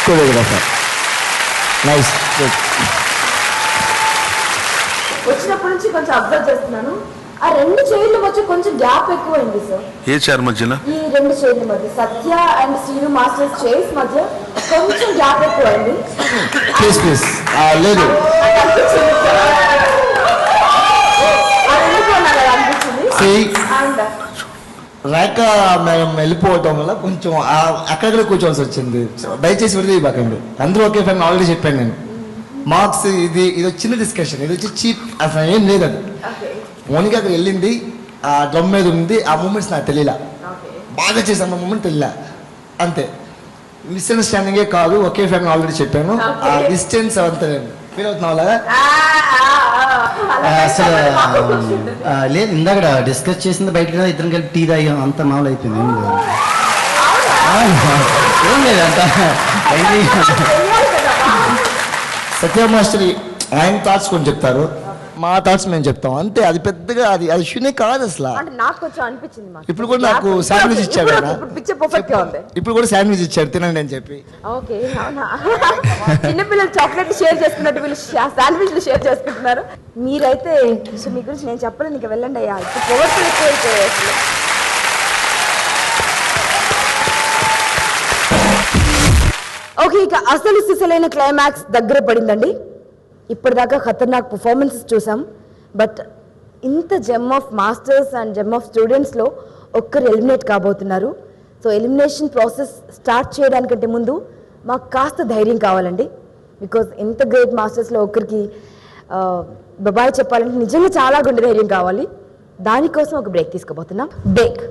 Choreographer nice. వచ్చినప్పటి నుంచి కొంచెం అబ్జర్వ్ చేస్తున్నాను, ఆ 2 చైర్ల మధ్య కొంచెం గ్యాప్ ఎక్కువైంది సార్. ఏ చైర్ మధ్యన? ఈ 2 చైర్ల మధ్య సత్య అండ్ శ్రీను మాస్టర్స్ చైర్స్ మధ్య కొంచెం గ్యాప్ ఎక్కువైంది. ప్లీజ్ ప్లీజ్ లేదు రేఖ మేము వెళ్ళిపోవటం వల్ల కొంచెం అక్కడక్కడ కూర్చోవలసి వచ్చింది. దయచేసి విడదీయకండి, అందరూ ఒకే ఫ్యామిలీ ఆల్రెడీ చెప్పాను నేను. మార్క్స్ ఇది చిన్న డిస్కషన్, ఇది వచ్చి చీప్ అసలు ఏం లేదు. అది మోనికా అక్కడ వెళ్ళింది, ఆ డ్రమ్ మీద ఉంది, ఆ మూమెంట్స్ నాకు తెలియలా, బాగా చేసాను ఆ మూమెంట్ తెలియలా, అంతే. మిస్అండర్స్టాండింగే కాదు, ఒకే ఫ్యామిలీ ఆల్రెడీ చెప్పాను. ఆ డిస్టెన్స్ అంతే ఫీల్ అవుతున్నావు. అసలు లేదు, ఇందాక డిస్కస్ చేసింది బయటకు ఇద్దరం కలిపి టీ తాగాం, అంత మామూలు అయిపోయింది. ఏం లేదు అంత. సత్య మాస్టర్ ఆయన థాట్స్ కొంచెం చెప్తారు, మా థాట్స్ మేము చెప్తాం, అంతే. అది పెద్దగా అది షూనే కాదు అసలు. నాకు కొంచెం అనిపించింది. ఇప్పుడు కూడా నాకు శాండ్విచ్ ఇచ్చాడు, ఇప్పుడు కూడా శాండ్విచ్ ఇచ్చాడు తినండి అని చెప్పి. ఓకే, అవునా? చిన్నపిల్లలు చాక్లెట్ షేర్ చేసుకున్నట్టు వీళ్ళు శాండ్విచ్లు షేర్ చేసుకుంటున్నారు. మీరైతే మీ గురించి నేను చెప్పలేదు, ఇంకా వెళ్ళండి అయ్యా. ఇప్పుడు పొగడ్తలు ఎక్కువైపోయాయి అసలు. ఓకే, ఇక అసలు సిసలైన క్లైమాక్స్ దగ్గర పడిందండి. ఇప్పటిదాకా ఖతర్నాక్ పర్ఫార్మెన్సెస్ చూసాం, బట్ ఇంత gem of masters and gem of స్టూడెంట్స్లో ఒక్కరు ఎలిమినేట్ కాబోతున్నారు. సో ఎలిమినేషన్ ప్రాసెస్ స్టార్ట్ చేయడానికంటే ముందు మాకు కాస్త ధైర్యం కావాలండి. బికాజ్ ఇంత గ్రేట్ మాస్టర్స్లో ఒక్కరికి బాబాయ్ చెప్పాలంటే నిజంగా చాలా గుండె ధైర్యం కావాలి. దానికోసం ఒక బ్రేక్ తీసుకోబోతున్నాం. బ్రేక్.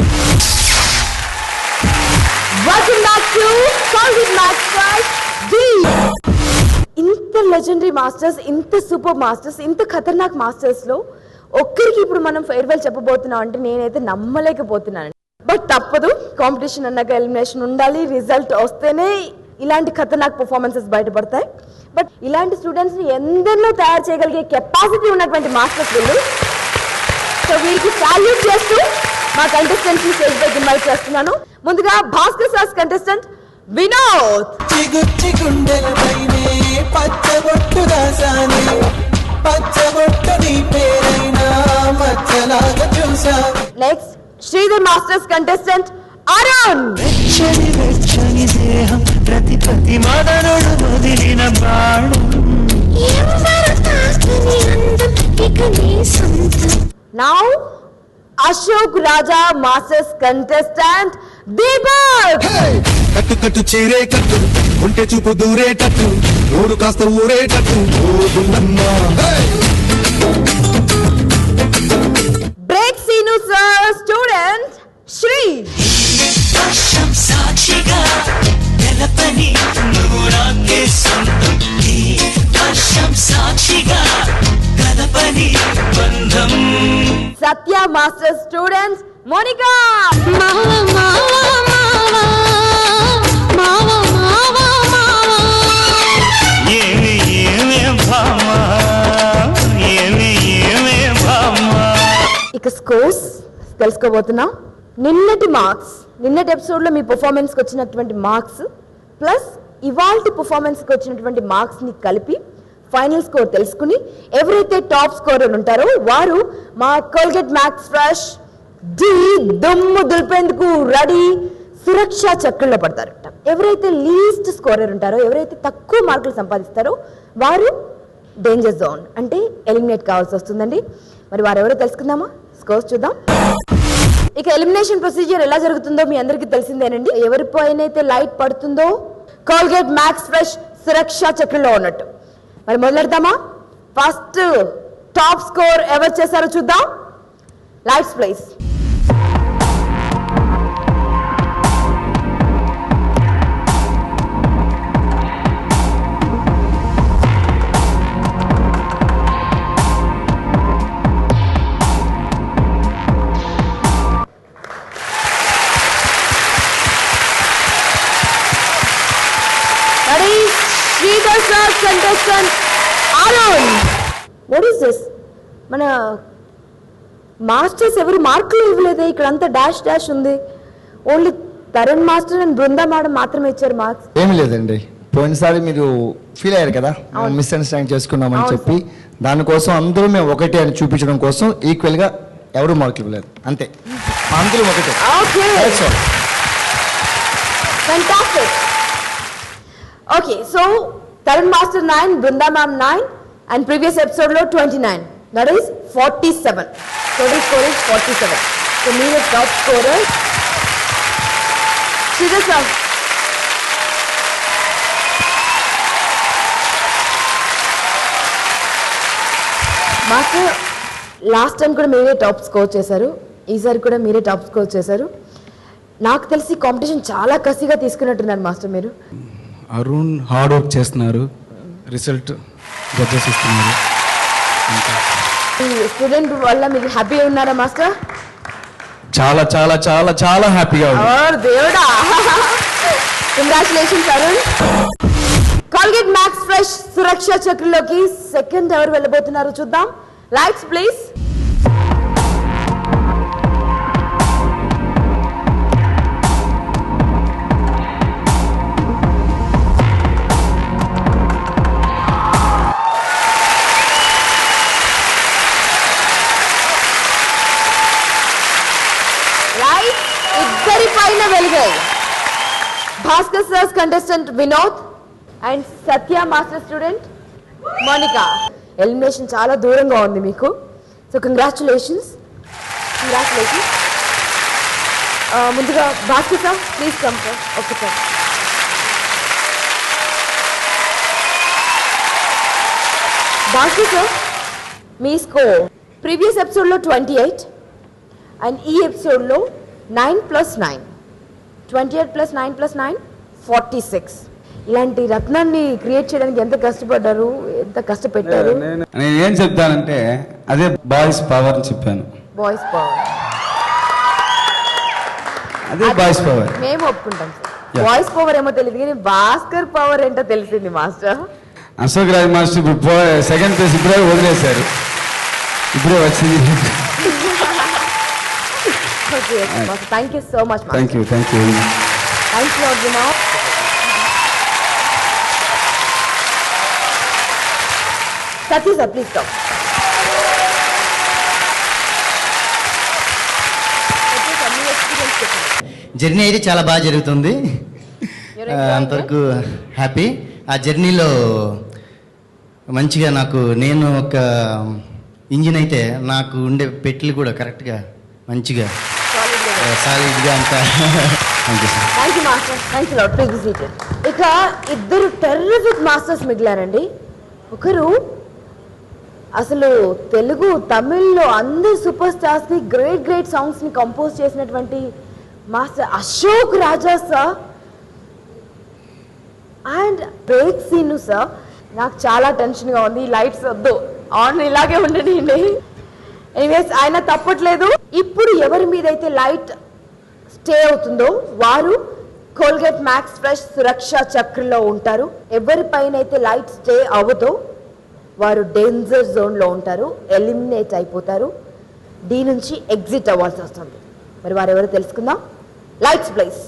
ఇంత లెజెండరీ మాస్టర్స్, ఇంత సూపర్ మాస్టర్స్, ఇంత ఖతర్నాక్ మాస్టర్స్ లో ఒక్కరికి ఇప్పుడు మనం ఫేర్వెల్ చెప్పబోతున్నాం అంటే నేనైతే నమ్మలేకపోతున్నాను. బట్ తప్పదు, కాంపిటీషన్ అన్నాక ఎలిమినేషన్ ఉండాలి. రిజల్ట్ వస్తేనే ఇలాంటి ఖతర్నాక్ పర్ఫార్మెన్సెస్ బయటపడతాయి. బట్ ఇలాంటి స్టూడెంట్స్ ని ఎందరినో తయారు చేయగలిగే కెపాసిటీ ఉన్నటువంటి మాస్టర్స్ వీళ్ళు. సో వీరికి సాల్యూట్ చేస్తూ మా కంటెస్టెంట్స్ ని స్టేజ్ పైకి ఇన్వైట్ చేస్తున్నాను. ముందుగా Bhaskar sir's contestant Vinod. Next Sridhar masters contestant Arun. ప్రతి మదనుడు వదిలిన బాణం. Now Ashok Raja masters contestant Deepak. కట్టు కట్టు చీరే కట్టు, ఉంటే చూపు దూరేటట్టు, ఊరు కాస్త ఊరేటట్టు. Break Seenu sir student Sri. సాక్షిగా తెలపని నువ్వు నాకే సొంతం. సాక్షిగా తెలపని బంధం. Satya master students Monica. ఇక స్కోర్స్ తెలుసుకోబోతున్నా. నిన్నటి ఎపిసోడ్ లో మీ పర్ఫార్మెన్స్ కి వచ్చినటువంటి మార్క్స్ ప్లస్ ఇవాల్టి పర్ఫార్మెన్స్ కి వచ్చినటువంటి మార్క్స్ ని కలిపి ఫైనల్ స్కోర్ తెలుసుకుని ఎవరైతే టాప్ స్కోరర్ ఉంటారో వారు మా కోల్గేట్ మ్యాక్స్ ఫ్రెష్ డి దుమ్ము దులిపేందుకు రెడీ సురక్ష చక్రంలో పడతారట. ఎవరైతే లీస్ట్ స్కోరర్ ఉంటారో, ఎవరైతే తక్కువ మార్కులు సంపాదిస్తారో వారు డేంజర్ జోన్ అంటే ఎలిమినేట్ కావాల్సి వస్తుందండి. మరి వారెవరో తెలుసుకుందామా? స్కోర్స్ చూద్దాం. ఇక ఎలిమినేషన్ ప్రొసీజర్ ఎలా జరుగుతుందో మీ అందరికీ తెలిసిందేనండి. ఎవరి పైన అయితే లైట్ పడుతుందో కోల్గేట్ మ్యాక్స్ ఫ్రెష్ సురక్ష చక్రంలో ఉన్నట్టు. మరి మొదలెడదామా? ఫస్ట్ టాప్ స్కోర్ ఎవరు చేశారో చూద్దాం. Lights please. Contestant Arun. What is this? మన మాస్టర్స్ ఎవరు మార్కులు ఇవ్వలేదే. ఇక్కడ అంతా డాష్ డాష్ ఉంది. Only Tarun master and Brinda madam మాత్రమే ఇచ్చారు మార్క్స్. ఏమి లేదండి, పోయినసారి మీరు ఫీల్ అయ్యారు కదా మిస్ అండర్స్టాండింగ్ చేసుకున్నామని చెప్పి, దానికోసం అందరూ మేము ఒకటే అని చూపించడం కోసం ఈక్వల్ గా ఎవరు మార్కులు ఇవ్వలేదు, అంతే. అందరూ ఒకటే. Okay, fantastic. Okay, so Tarun Master 9, Brinda Ma'am 9, and previous episode lo 29. That is 47. Total score is 47. So me the top scorer. Sridhar sir. Master, last time kuda mere top score chesaru. ఈసారి కూడా మీరే top score చేశారు. నాకు తెలిసి competition చాలా కసిగా తీసుకున్నట్టున్నారు master మీరు. Arun hard work చేస్తున్నారు, రిజల్ట్ జడ్జెస్ ఇస్తున్నారు. స్టూడెంట్ వల్ల మీకు హ్యాపీగా ఉన్నారా మాస్టర్? చాలా చాలా చాలా చాలా హ్యాపీగా ఉంది. దేవుడా, congratulations Arun. Colgate max fresh Suraksha చక్రంలోకి సెకండ్ ఎవరు వెళ్ళబోతున్నారు చూద్దాం. Lights please. Bhaskar sir's contestant Vinod and Satya master student Monica. Elimination చాలా దూరంగా ఉంది మీకు. So congratulations. ముందుగా Bhaskar sir, please come sir. Okay sir. Bhaskar sir, me score previous ఎపిసోడ్లో 28 అండ్ ఈ ఎపిసోడ్లో 9+9 28+9+9 46. ఇలాంటి రత్నాన్ని క్రియేట్ చేయడానికి ఎంత కష్టపడ్డారు, ఎంత కష్టపెట్టారు? నేను ఏం చెప్తానంటే అదే బాయ్స్ పవర్ అని చెప్పాను. బాయ్స్ పవర్, అదే బాయ్స్ పవర్. మేము ఒప్పుకుంటాం సార్. బాయ్స్ పవర్ ఏమో తెలియదు కానీ భాస్కర్ పవర్ ఏంటో తెలిసింది మాస్టర్. అశోక్ రాజ్ మాస్టర్ ఇప్పుడు సెకండ్ ప్లేస్ ఇప్పుడే వదిలేశారు, ఇప్పుడే వచ్చింది. Thank you so much. Thank you Arjuna. Sati sir please talk. Journey అయితే చాలా బాగా జరుగుతుంది, అంతవరకు హ్యాపీ. ఆ జర్నీలో మంచిగా నేను ఒక ఇంజిన్ అయితే నాకు ఉండే పెట్లు కూడా కరెక్ట్గా మంచిగా సాలిడ్గా అంతా. Thank you master. Thank you lot. Please be seated. ఇక ఇద్దరు టెర్రిఫిక్ మాస్టర్స్ మిగిలారండి. ఒకరు అసలు తెలుగు తమిళ్లో అందరు సూపర్ స్టార్స్ని గ్రేట్ సాంగ్స్ని కంపోజ్ చేసినటువంటి master Ashok Raja sir and break Seenu sir. నాకు చాలా టెన్షన్గా ఉంది, లైట్స్ వద్దు, ఆన్ ఇలాగే ఉండండి. ఎనీవేస్ ఆయన తప్పట్లేదు. ఇప్పుడు ఎవరి మీద అయితే లైట్ స్టే అవుతుందో వారు కోల్గేట్ మ్యాక్స్ ఫ్రెష్ సురక్ష చక్రలో ఉంటారు. ఎవరిపైన అయితే లైట్ స్టే అవ్వదో వారు డేంజర్ జోన్లో ఉంటారు, ఎలిమినేట్ అయిపోతారు, దీని నుంచి ఎగ్జిట్ అవ్వాల్సి వస్తుంది. మరి వారు ఎవరో తెలుసుకుందాం. Lights please.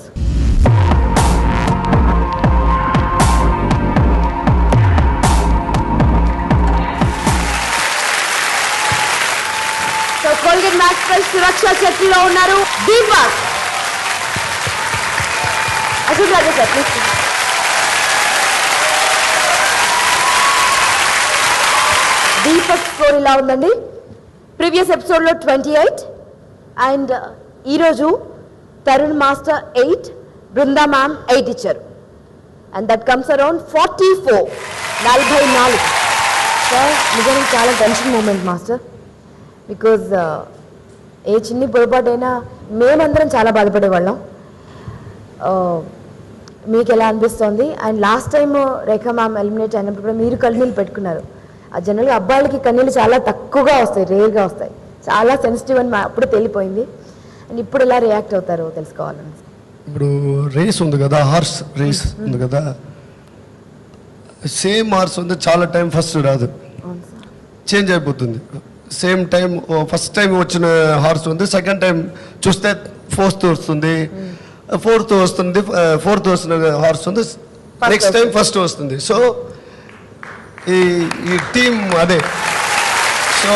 So Colgate max fresh Suraksha చక్రలో ఉన్నారు Deepak. Ashok Raja sir please. Deepak score ఇలా ఉందండి. ప్రీవియస్ ఎపిసోడ్లో 28 అండ్ ఈరోజు తరుణ్ మాస్టర్ 8, బృందా మ్యామ్ 8 ఇచ్చారు. And that comes around 44. Sir నిజానికి చాలా టెన్షన్ మూమెంట్ మాస్టర్, బికాజ్ ఏ చిన్ని పొరపాటైనా మేమందరం చాలా బాధపడేవాళ్ళం. మీకు ఎలా అనిపిస్తుంది? And last time Rekha ma'am eliminate అయినప్పుడు కూడా మీరు కన్నీళ్ళు పెట్టుకున్నారు. ఆ జనరల్గా అబ్బాయిలకి కన్నీళ్ళు చాలా తక్కువగా వస్తాయి, రేర్గా వస్తాయి, చాలా సెన్సిటివ్ అని అప్పుడు తెలిపోయింది. అండ్ ఇప్పుడు ఎలా రియాక్ట్ అవుతారో తెలుసుకోవాలని. ఇప్పుడు రేస్ ఉంది కదా, హార్స్ రేస్ ఉంది కదా, సేమ్ హార్స్ ఉంది చాలా టైం ఫస్ట్ రాదు, చేంజ్ అయిపోతుంది. సేమ్ టైం ఫస్ట్ టైం వచ్చిన హార్స్ ఉంది, సెకండ్ టైం చూస్తే ఫోర్త్ వస్తుంది, ఫోర్త్ వస్తున్న హార్స్ ఉంది, నెక్స్ట్ టైం ఫస్ట్ వస్తుంది. సో ఈ టీం అదే. సో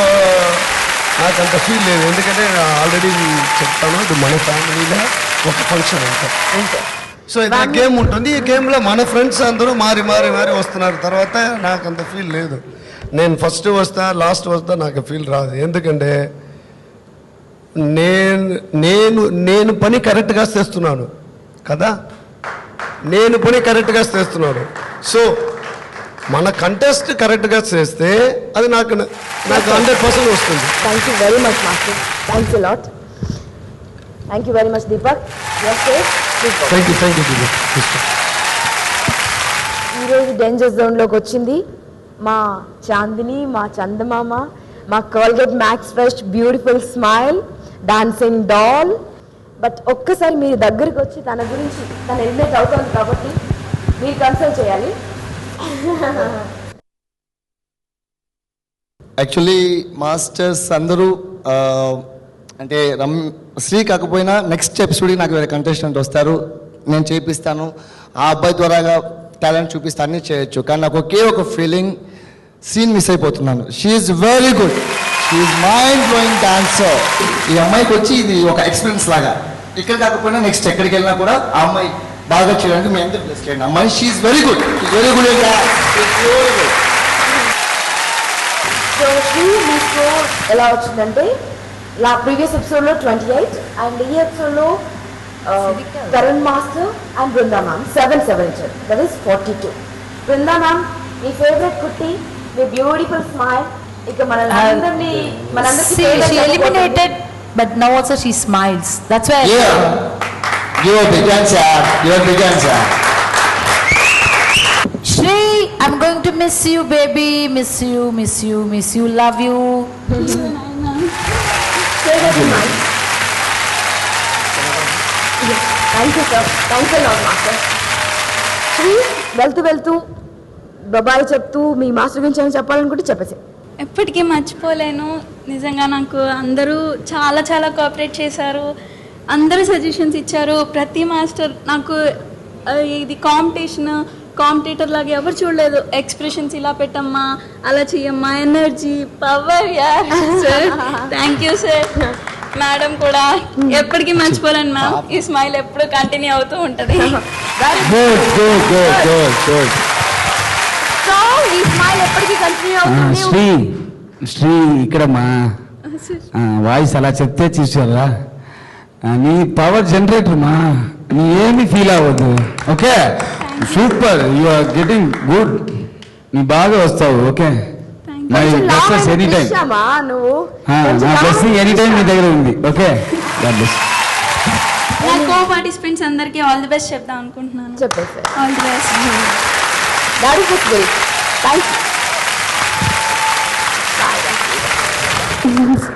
నాకు అంత ఫీల్ లేదు, ఎందుకంటే ఆల్రెడీ చెప్తాను, ఇది మన ఫ్యామిలీలో ఒక ఫంక్షన్ అంతా. సో ఇది గేమ్ ఉంటుంది, ఈ గేమ్లో మన ఫ్రెండ్స్ అందరూ మారి వస్తున్నారు. తర్వాత నాకు అంత ఫీల్ లేదు, నేను ఫస్ట్ వస్తా లాస్ట్ వస్తా నాకు ఫీల్ రాదు. ఎందుకంటే నేను పని కరెక్ట్గా చేస్తున్నాను కదా, నేను పని కరెక్ట్గా చేస్తున్నాను. సో మన కంటెస్ట్ కరెక్ట్గా చేస్తే అది నాకు 100% వస్తుంది. Thank you very much master. Thanks a lot. Thank you very much Deepak. Thank you. ఈరోజు డేంజర్ జోన్లోకి వచ్చింది మా చాందిని, మా చందమామ, మా Colgate max fresh beautiful smile dancing doll. But ఒక్కసారి మీరు దగ్గరికి వచ్చి తన గురించి, తను ఎలిమినేట్ అవుతుంది కాబట్టి మీరు కన్సల్ట్ చేయాలి. యాక్చువల్లీ మాస్టర్స్ అందరూ అంటే శ్రీ కాకపోయినా నెక్స్ట్ ఎపిసోడ్కి నాకు వేరే కంటెస్టెంట్ వస్తారు, నేను చేపిస్తాను, ఆ అబ్బాయి ద్వారాగా టాలెంట్ చూపిస్తా అన్నీ చేయొచ్చు. కానీ నాకు ఒకే ఒక ఫీలింగ్, సీన్ మిస్ అయిపోతున్నాను. She's very good, she's mind blowing dancer. ఈ అమ్మాయికి వచ్చి ఇది ఒక ఎక్స్పీరియన్స్ లాగా, ఇక్కడ కాకపోయినా నెక్స్ట్ ఎక్కడికి వెళ్ళినా కూడా ఆ అమ్మాయి బాగా చేయడానికి మీ అందరూ ప్లస్ చేయండి. అమ్మాయి she's very good, very good. So Sri మీ స్కోర్ ఎలా వచ్చిందంటే ప్రీవియస్ ఎపిసోడ్లో 28 అండ్ ఈ ఎపిసోడ్లో Tarun master and Brinda ma'am 7 ఇచ్చారు. That is 42. బృందా మ్యామ్, మీ ఫేవరెట్ కుట్టి, మీ బ్యూటిఫుల్ స్మైల్ ఇక మనందరినీ she eliminated, but now also she smiles. That's why. Give a big answer. Give a big answer. Shri, I'm going to miss you, baby. Miss you, miss you, miss you. Love you. Thank you, sir. Thanks a lot, master. Shri వెళ్తూ బాబాయ్ చెప్తూ మీ master గురించి ఏమైనా చెప్పాలనుకుంటే చెప్పేసి. ఎప్పటికీ మర్చిపోలేను. నిజంగా నాకు అందరూ చాలా చాలా కోఆపరేట్ చేశారు, అందరూ సజెషన్స్ ఇచ్చారు. ప్రతి మాస్టర్ నాకు ఇది కాంపిటేటర్ లాగా ఎవరు చూడలేదు. ఎక్స్ప్రెషన్స్ ఇలా పెట్టమ్మా, అలా చెయ్యమ్మా, energy, power. Sir thank you sir. Madam కూడా ఎప్పటికీ మర్చిపోలేను మ్యామ్. ఈ స్మైల్ ఎప్పుడు కంటిన్యూ అవుతూ ఉంటుంది. ఈ స్మైల్ ఎప్పటికీ కంటిన్యూ అవుతుంది. శ్రీ ఇక్కడ మా వాయిస్ అలా చెప్తే చూసారా, నీ పవర్ జనరేటర్ మా, నీ ఏమి ఫీల్ అవ్వద్దు. Okay, super, you are getting good, నీ బాగా వస్తావు. Okay, my blessings any time. నా బ్లెస్సింగ్ ఎనీ టైం నీ దగ్గర ఉంది. Okay, god bless. నా కో పార్టిసిపెంట్స్ అందరికీ ఆల్ ది బెస్ట్ చెప్దాం అనుకుంటున్నాను. చెప్పేసి all the best. That is great. Thank you.